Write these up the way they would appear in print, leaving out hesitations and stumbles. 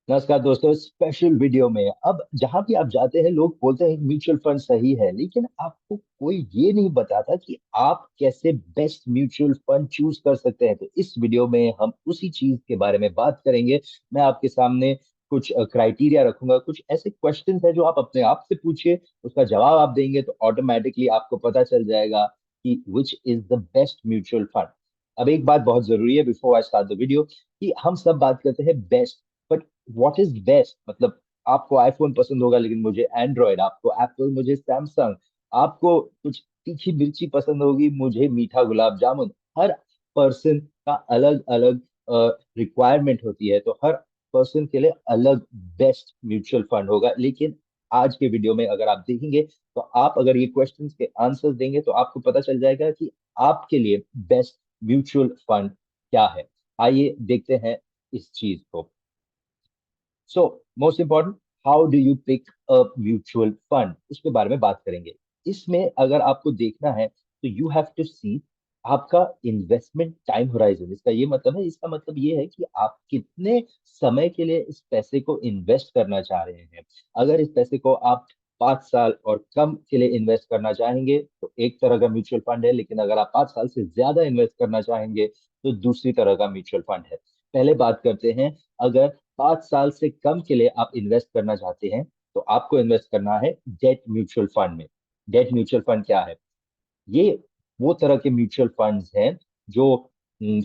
नमस्कार दोस्तों, special video में अब जहां भी आप जाते हैं लोग बोलते हैं म्यूचुअल फंड सही है, लेकिन आपको कोई ये नहीं बताता कि आप कैसे बेस्ट म्यूचुअल फंड चूज कर सकते हैं। तो इस वीडियो में हम उसी चीज के बारे में बात करेंगे। मैं आपके सामने कुछ क्राइटेरिया रखूंगा, कुछ ऐसे क्वेश्चंस है जो आप अपने आप से पूछिए, उसका जवाब आप देंगे तो ऑटोमेटिकली आपको पता चल जाएगा कि which is the best mutual fund. अब एक बात बहुत जरूरी है before I start the video, कि हम सब बात करते हैं best, but what is best मतलब आपको आईफोन पसंद होगा लेकिन मुझे एंड्रॉयड, आपको एप्पल मुझे सैमसंग, आपको कुछ तीखी मिर्ची पसंद होगी मुझे मीठा गुलाब जामुन। हर पर्सन का अलग अलग रिक्वायरमेंट होती है, तो हर पर्सन के लिए अलग बेस्ट म्यूचुअल फंड होगा। लेकिन आज के वीडियो में अगर आप देखेंगे तो आप अगर ये क्वेश्चंस के आंसर्स देंगे तो आपको पता चल जाएगा कि आपके लिए बेस्ट म्यूचुअल फंड क्या है। आइए देखते हैं इस चीज को। So most important, how do you pick a mutual fund, उसके बारे में बात करेंगे। इसमें अगर आपको देखना है तो यू हैव टू सी आपका इन्वेस्टमेंट टाइम होराइजन। इसका ये मतलब है, इसका मतलब ये है कि आप कितने समय के लिए इस पैसे को इन्वेस्ट करना चाह रहे हैं। अगर इस पैसे को आप 5 साल और कम के लिए इन्वेस्ट करना चाहेंगे तो एक तरह का म्यूचुअल फंड है, लेकिन अगर आप 5 साल से ज्यादा इन्वेस्ट करना चाहेंगे तो दूसरी तरह का म्यूचुअल फंड है। पहले बात करते हैं, अगर 5 साल से कम के लिए आप इन्वेस्ट करना चाहते हैं तो आपको इन्वेस्ट करना है डेट म्यूचुअल फंड में। डेट म्यूचुअल फंड क्या है? ये वो तरह के म्यूचुअल फंड्स हैं जो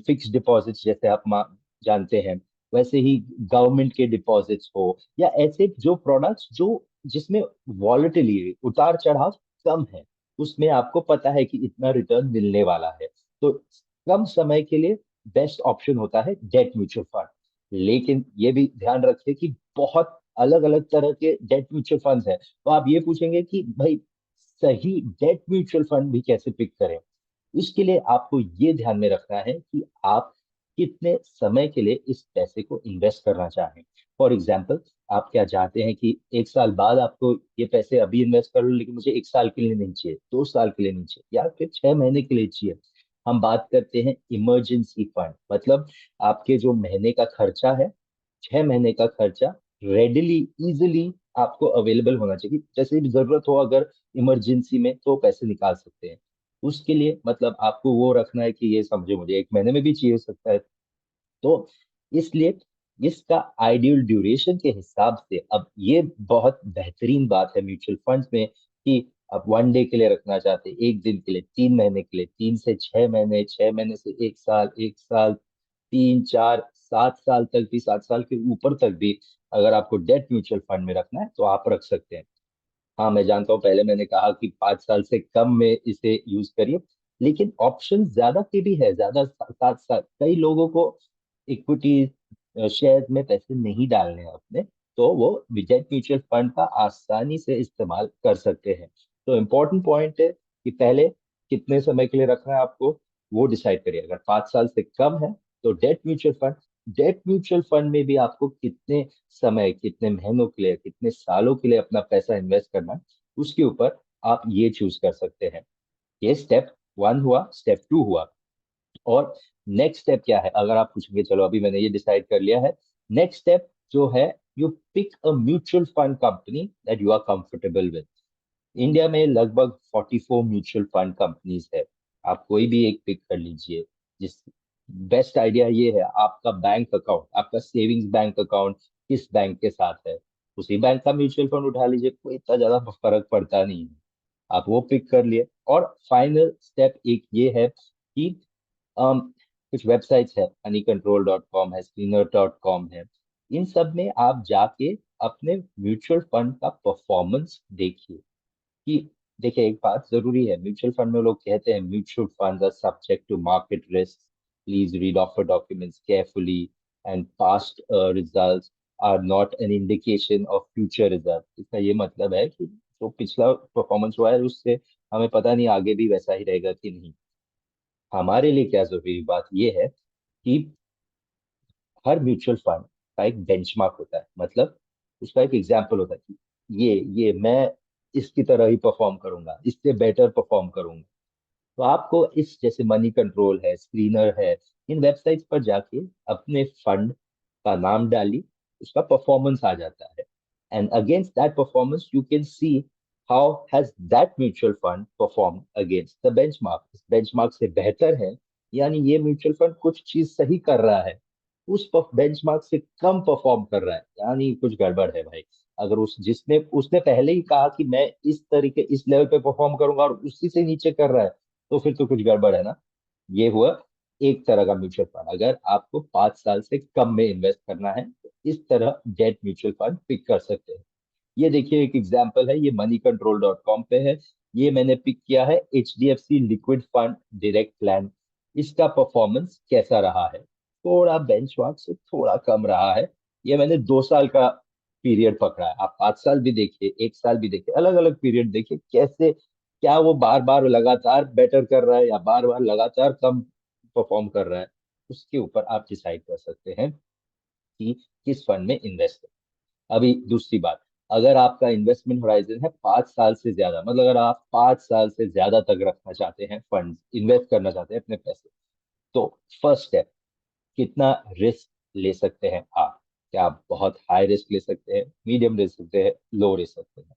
फिक्स डिपॉजिट्स जैसे आप जानते हैं, वैसे ही गवर्नमेंट के डिपॉजिट्स हो, या ऐसे जो प्रोडक्ट्स जो जिसमें वॉलेटिलिटी उतार चढ़ाव कम है, उसमें आपको पता है कि इतना रिटर्न मिलने वाला है। तो कम समय के लिए बेस्ट ऑप्शन होता है डेट म्यूचुअल फंड। लेकिन ये भी ध्यान रखिए कि बहुत अलग अलग तरह के डेट म्यूचुअल फंड्स हैं। तो आप ये पूछेंगे कि भाई सही डेट म्यूचुअल फंड भी कैसे पिक करें। इसके लिए आपको ये ध्यान में रखना है कि आप कितने समय के लिए इस पैसे को इन्वेस्ट करना चाहें। फॉर एग्जाम्पल, आप क्या चाहते हैं कि 1 साल बाद आपको ये पैसे अभी इन्वेस्ट कर लो, लेकिन मुझे 1 साल के लिए नहीं चाहिए, 2 साल के लिए नहीं चाहिए, या फिर 6 महीने के लिए चाहिए। हम बात करते हैं इमरजेंसी फंड, मतलब आपके जो महीने का खर्चा है, 6 महीने का खर्चा रेडिली इजिली आपको अवेलेबल होना चाहिए। जैसे भी जरूरत हो, अगर इमरजेंसी में, तो पैसे निकाल सकते हैं। उसके लिए मतलब आपको वो रखना है कि ये समझो मुझे 1 महीने में भी चाहिए हो सकता है। तो इसलिए इसका आइडियल ड्यूरेशन के हिसाब से, अब ये बहुत बेहतरीन बात है म्यूचुअल फंड्स में कि आप 1 डे के लिए रखना चाहते हैं, 1 दिन के लिए, 3 महीने के लिए, 3 से 6 महीने, 6 महीने से 1 साल, 1 साल, 3, 4, 7 साल तक भी, 7 साल के ऊपर तक भी अगर आपको डेट म्यूचुअल फंड में रखना है तो आप रख सकते हैं। हाँ, मैं जानता हूँ पहले मैंने कहा कि 5 साल से कम में इसे यूज करिए, लेकिन ऑप्शन ज्यादा के भी है। ज्यादा 7 साल, कई लोगों को इक्विटी शेयर में पैसे नहीं डालने हैं अपने, तो वो डेट म्यूचुअल फंड का आसानी से इस्तेमाल कर सकते हैं। तो इम्पोर्टेंट पॉइंट है कि पहले कितने समय के लिए रखना है आपको, वो डिसाइड करिए। अगर 5 साल से कम है तो debt mutual fund. Debt mutual fund में भी आपको कितने समय, कितने महीनों के लिए, कितने सालों के लिए अपना पैसा इन्वेस्ट करना है, उसके ऊपर आप ये चूज कर सकते हैं। ये स्टेप 1 हुआ। स्टेप 2 हुआ, और नेक्स्ट स्टेप क्या है? अगर आप पूछेंगे चलो अभी मैंने ये डिसाइड कर लिया है, नेक्स्ट स्टेप जो है, you pick a mutual fund company that you are comfortable with. India में लगभग 44 म्यूचुअल फंड कंपनीज है। आप कोई भी एक पिक कर लीजिए। जिस बेस्ट आइडिया ये है, आपका बैंक अकाउंट, आपका सेविंग्स बैंक अकाउंट किस बैंक के साथ है, उसी बैंक का म्यूचुअल फंड उठा लीजिए, कोई इतना ज्यादा फर्क पड़ता नहीं है। आप वो पिक कर लिए, और फाइनल स्टेप एक ये है कि अम, कुछ वेबसाइट्स है, honeycontrol.com है, screener.com है। इन सब में आप जाके अपने म्यूचुअल फंड का परफॉर्मेंस देखिए। कि देखिए, एक बात जरूरी है, म्यूचुअल फंड में लोग कहते हैं mutual fund are subject to market risk, please read offer documents carefully, and past results are not an indication of future result. इसका ये मतलब है कि जो पिछला परफॉर्मेंस हुआ है उससे हमें पता नहीं आगे भी वैसा ही रहेगा कि नहीं। हमारे लिए क्या जरूरी बात ये है कि हर म्यूचुअल फंड का एक बेंचमार्क होता है, मतलब उसका एक एग्जाम्पल होता है कि ये मैं इसकी तरह ही परफॉर्म करूंगा, इससे बेटर परफॉर्म करूंगा। तो आपको इस, जैसे मनी कंट्रोल है, स्क्रीनर है, इन वेबसाइट्स पर जाके अपने फंड का नाम डालिए, उसका परफॉर्मेंस आ जाता है। And against that performance you can see how has that mutual fund perform against the benchmark. इस बेंचमार्क से बेहतर है, यानी ये म्यूचुअल फंड कुछ चीज सही कर रहा है। उस बेंचमार्क से कम परफॉर्म कर रहा है, यानी कुछ गड़बड़ है भाई। अगर उस जिसने उसने पहले ही कहा कि मैं इस तरीके इस लेवल पे परफॉर्म करूंगा और उसी से नीचे कर रहा है, तो फिर तो कुछ गड़बड़ है ना। ये हुआ एक तरह का म्यूचुअल फंड। अगर आपको 5 साल से कम में इन्वेस्ट करना है तो इस तरह डेट म्यूचुअल फंड पिक कर सकते हैं। ये देखिए एक एग्जांपल है, ये moneycontrol.com पे है। ये मैंने पिक किया है HDFC liquid fund direct plan. इसका परफॉर्मेंस कैसा रहा है? थोड़ा बेंचमार्क से थोड़ा कम रहा है। ये मैंने 2 साल का पीरियड पकड़ा है। आप 5 साल भी देखिए, 1 साल भी देखिए, अलग अलग पीरियड देखिए कैसे, क्या वो बार बार लगातार बेटर कर रहा है या बार बार लगातार कम परफॉर्म कर रहा है। उसके ऊपर आप डिसाइड कर सकते हैं कि किस फंड में इन्वेस्ट। अभी दूसरी बात, अगर आपका इन्वेस्टमेंट होराइजन है 5 साल से ज्यादा, मतलब अगर आप 5 साल से ज्यादा तक रखना चाहते हैं, फंड इन्वेस्ट करना चाहते हैं अपने पैसे, तो फर्स्ट स्टेप, कितना रिस्क ले सकते हैं आप? क्या आप बहुत हाई रिस्क ले सकते हैं, मीडियम ले सकते हैं, लो ले सकते हैं?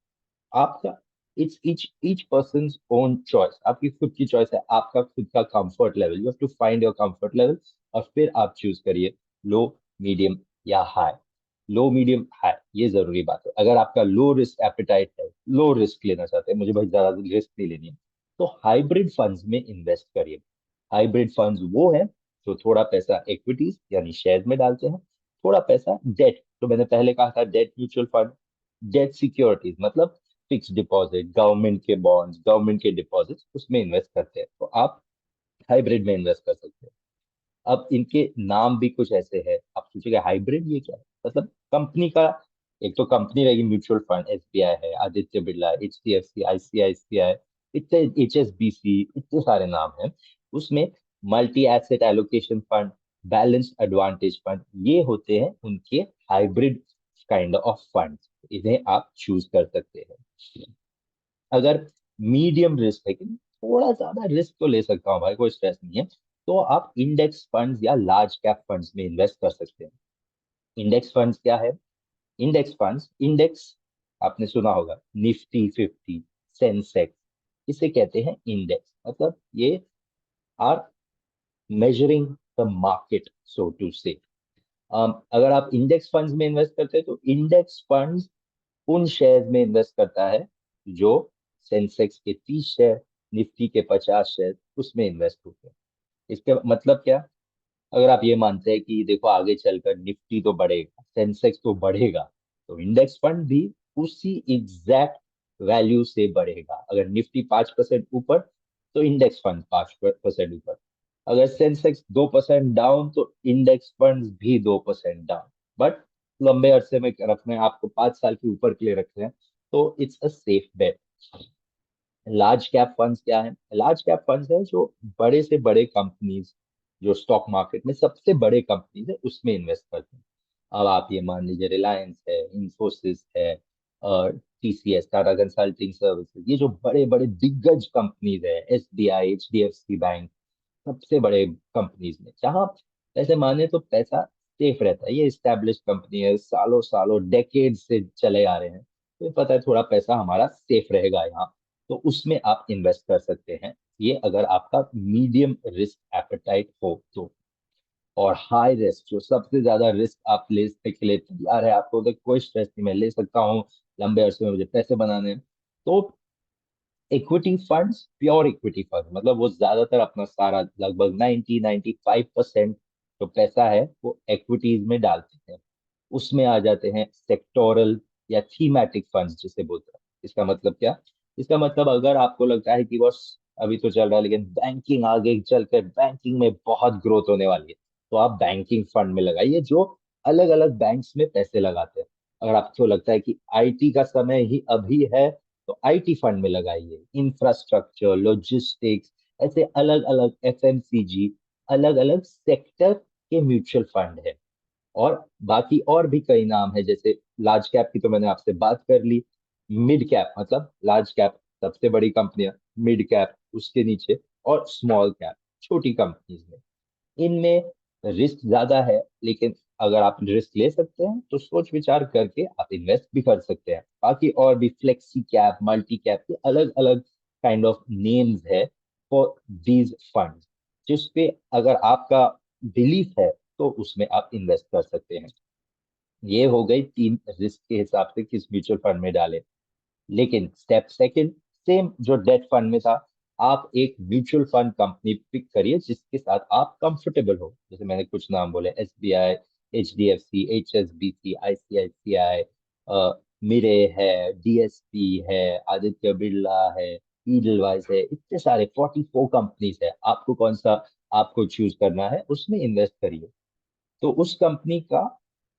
आपका it's each each person own choice, आपकी खुद की चॉइस है, आपका खुद का comfort level. You have to find your comfort level और फिर आप चूज करिए लो, मीडियम या हाई। लो, मीडियम, हाई, ये जरूरी बात है। अगर आपका लो रिस्क एपेटाइट है, लो रिस्क लेना चाहते हैं, मुझे भाई ज्यादा रिस्क नहीं लेनी है, तो हाइब्रिड फंड्स में इन्वेस्ट करिए। हाइब्रिड फंड्स वो है जो थोड़ा पैसा इक्विटीज यानी शेयर में डालते हैं, थोड़ा पैसा डेट, तो मैंने पहले कहा था debt mutual fund, debt securities मतलब फिक्स डिपॉजिट, गवर्नमेंट के बॉन्ड्स, गवर्नमेंट के डिपॉजिट्स, उसमें इन्वेस्ट करते हैं। तो आप हाइब्रिड में इन्वेस्ट कर सकते हैं। अब इनके नाम भी कुछ ऐसे हैं, आप सोचेंगे हाइब्रिड ये क्या है, मतलब कंपनी का, एक तो कंपनी रहेगी म्यूचुअल फंड, SBI है, आदित्य बिरला, HDFC, ICICI, इतने HSBC, इतने सारे नाम हैं। उसमें multi asset allocation fund, balance advantage fund, ये होते हैं उनके हाइब्रिड काइंड ऑफ फंड। इन्हें आप चूज कर सकते हैं। अगर मीडियम रिस्क है कि थोड़ा ज्यादा रिस्क तो ले सकता हूँ भाई, कोई स्ट्रेस नहीं है, तो आप इंडेक्स फंड्स या लार्ज कैप फंड्स में इन्वेस्ट कर सकते हैं। इंडेक्स फंड्स क्या है? इंडेक्स फंड्स, इंडेक्स आपने सुना होगा, Nifty 50, सेंसेक्स, इसे कहते हैं इंडेक्स। मतलब ये are measuring the market, so to say. अगर आप इंडेक्स फंड्स में इन्वेस्ट करते हैं तो इंडेक्स फंड्स उन शेयर्स में इन्वेस्ट करता है जो सेंसेक्स के 30 शेयर, निफ्टी के 50 शेयर, उसमें इन्वेस्ट होते हैं। इसका मतलब क्या? अगर आप ये मानते हैं कि देखो आगे चलकर निफ्टी तो बढ़ेगा, सेंसेक्स तो बढ़ेगा, तो इंडेक्स फंड भी उसी एग्जैक्ट वैल्यू से बढ़ेगा। अगर निफ्टी 5% ऊपर, तो इंडेक्स फंड 5% ऊपर। अगर सेंसेक्स 2% डाउन, तो इंडेक्स फंड भी 2% डाउन। बट लंबे अरसे में रखने हैं, आपको 5 साल के ऊपर के लिए रखने हैं, तो it's a safe bet. Large cap funds क्या है? लार्ज कैप फंड्स है जो बड़े से बड़े कंपनीज, जो स्टॉक मार्केट में सबसे बड़े कंपनीज है, उसमें इन्वेस्ट करते हैं। अब आप ये मान लीजिए रिलायंस है, इंफोसिस है, TCS, टाटा कंसल्टिंग सर्विसेज, ये जो बड़े बड़े दिग्गज कंपनीज है, SBI, HDFC बैंक, सबसे बड़े कंपनीज में जहाँ ऐसे माने तो पैसा सेफ रहता है। ये स्टैब्लिश कंपनी है, सालों सालों डेकेड से चले आ रहे हैं, तो पता है थोड़ा पैसा हमारा सेफ रहेगा यहाँ, तो उसमें आप इन्वेस्ट कर सकते हैं। ये अगर आपका मीडियम रिस्क एपेटाइट हो तो। और हाई रिस्क, जो सबसे ज्यादा रिस्क आप लेने के लिए तैयार है, आपको तो कोई स्ट्रेस नहीं, मैं ले सकता हूँ, लंबे अरसे में मुझे पैसे बनाने हैं, तो equity funds, pure equity fund, मतलब वो ज्यादातर अपना सारा लगभग 90-95% जो पैसा है वो इक्विटीज में डालते हैं। उसमें आ जाते हैं सेक्टोरल या थीमेटिक फंड्स जिसे बोलते हैं। इसका मतलब क्या? इसका मतलब अगर आपको लगता है कि बस अभी तो चल रहा है लेकिन बैंकिंग आगे चलकर बैंकिंग में बहुत ग्रोथ होने वाली है, तो आप बैंकिंग फंड में लगाइए जो अलग अलग बैंक्स में पैसे लगाते हैं। अगर आपको लगता है कि IT का समय ही अभी है, तो IT फंड में लगाइए। इंफ्रास्ट्रक्चर, लॉजिस्टिक्स, ऐसे अलग अलग FMCG, अलग अलग सेक्टर के म्यूचुअल फंड है। और बाकी और भी कई नाम है, जैसे लार्ज कैप की तो मैंने आपसे बात कर ली। मिड कैप मतलब लार्ज कैप सबसे बड़ी कंपनियां, मिड कैप उसके नीचे, और स्मॉल कैप छोटी कंपनीज में। इनमें रिस्क ज्यादा है, लेकिन अगर आप रिस्क ले सकते हैं तो सोच विचार करके आप इन्वेस्ट भी कर सकते हैं। बाकी और भी फ्लेक्सी कैप, मल्टी कैप के अलग अलग काइंड ऑफ नेम्स है फॉर दीज फंड, जिसपे अगर आपका बिलीफ है तो उसमें आप इन्वेस्ट कर सकते हैं। ये हो गई 3 रिस्क के हिसाब से किस म्यूचुअल फंड में डालें। लेकिन स्टेप सेकंड, सेम जो डेट फंड में था, आप एक म्यूचुअल फंड कंपनी पिक करिए जिसके साथ आप कंफर्टेबल हो। जैसे मैंने कुछ नाम बोले, SBI, HDFC, HSBC, ICICI, Mire है, DSP है, आदित्य बिरला है, ईडलवाइज है, इतने सारे 44 कंपनीज है। आपको कौन सा आपको चूज करना है, उसमें इन्वेस्ट करिए। तो उस कंपनी का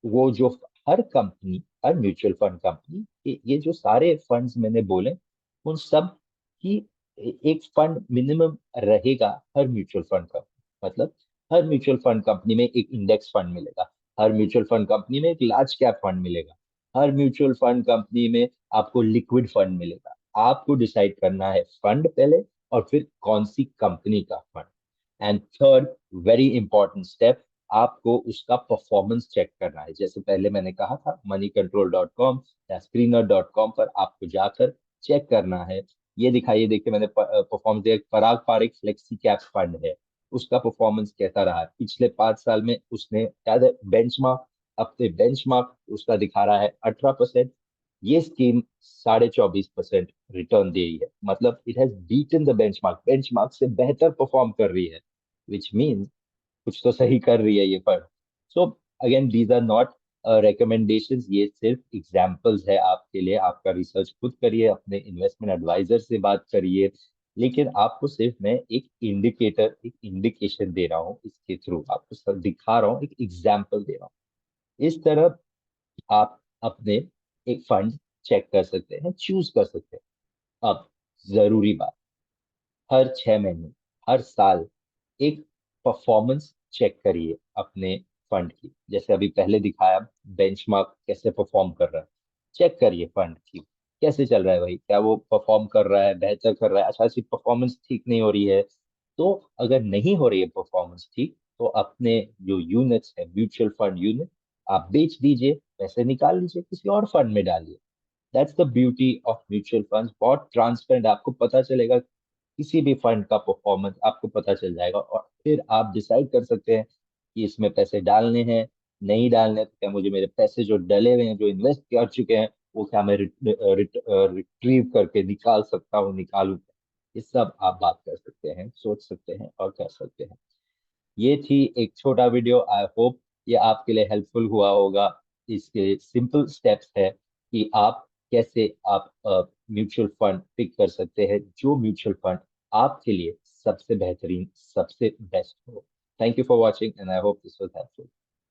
वो जो हर कंपनी, हर म्यूचुअल फंड कंपनी, ये जो सारे फंड्स मैंने बोले, उन सब की एक फंड मिनिमम रहेगा हर म्यूचुअल फंड का। मतलब हर म्यूचुअल फंड कंपनी में एक इंडेक्स फंड मिलेगा, हर म्यूचुअल फंड कंपनी में एक लार्ज कैप फंड मिलेगा, हर म्यूचुअल फंड कंपनी में आपको लिक्विड फंड मिलेगा। आपको डिसाइड करना है फंड पहले, और फिर कौन सी कंपनी का fund. And third, very important step, आपको उसका परफॉर्मेंस चेक करना है। जैसे पहले मैंने कहा था, moneycontrol.com या screener.com पर आपको जाकर चेक करना है। ये दिखाइए, देखिए मैंने परफॉर्मेंस दिया, पराग पारिक फ्लेक्सी कैप फंड है, उसका परफॉर्मेंस कैसा रहा है पिछले 5 साल में। उसने शायद बेंचमार्क, अपने बेंचमार्क उसका दिखा रहा है 18%। ये स्कीम 24.5% रिटर्न दे रही है, मतलब it has beaten the benchmark, benchmark से बेहतर परफॉर्म कर रही है, विच मीन कुछ तो सही कर रही है ये fund. So again, these are not recommendations, ये सिर्फ एग्जांपल्स है आपके लिए। आपका रिसर्च खुद करिए, अपने इन्वेस्टमेंट एडवाइजर से बात करिए। लेकिन आपको सिर्फ मैं एक इंडिकेटर, एक इंडिकेशन दे रहा हूँ, इसके थ्रू आपको सब दिखा रहा हूँ, एक एग्जाम्पल दे रहा हूँ। इस तरह आप अपने एक फंड चेक कर सकते हैं, चूज कर सकते हैं। अब जरूरी बात, हर 6 महीने, हर साल एक परफॉर्मेंस चेक करिए अपने फंड की। जैसे अभी पहले दिखाया, बेंचमार्क कैसे परफॉर्म कर रहा है, चेक करिए फंड की कैसे चल रहा है भाई, क्या वो परफॉर्म कर रहा है, बेहतर कर रहा है, अच्छा सी परफॉर्मेंस ठीक नहीं हो रही है। तो अगर नहीं हो रही है परफॉर्मेंस ठीक, तो अपने जो यूनिट्स है, म्यूचुअल फंड यूनिट, आप बेच दीजिए, पैसे निकाल लीजिए, किसी और फंड में डालिए। That's the beauty of mutual funds, बहुत ट्रांसपेरेंट, आपको पता चलेगा किसी भी फंड का परफॉर्मेंस आपको पता चल जाएगा, और फिर आप डिसाइड कर सकते हैं कि इसमें पैसे डालने हैं, नहीं डालने, तो क्या मुझे मेरे पैसे जो डले हुए हैं, जो इन्वेस्ट कर चुके हैं, वो क्या मैं रिट्रीव करके निकाल सकता हूँ, निकालू। ये सब आप बात कर सकते हैं, सोच सकते हैं और कर सकते हैं। ये थी एक छोटा वीडियो, आई होप ये आपके लिए हेल्पफुल हुआ होगा। इसके सिंपल स्टेप्स है कि आप कैसे आप म्यूचुअल फंड पिक कर सकते हैं, जो म्यूचुअल फंड आपके लिए सबसे बेहतरीन, सबसे बेस्ट हो। Thank you for watching and I hope this was helpful.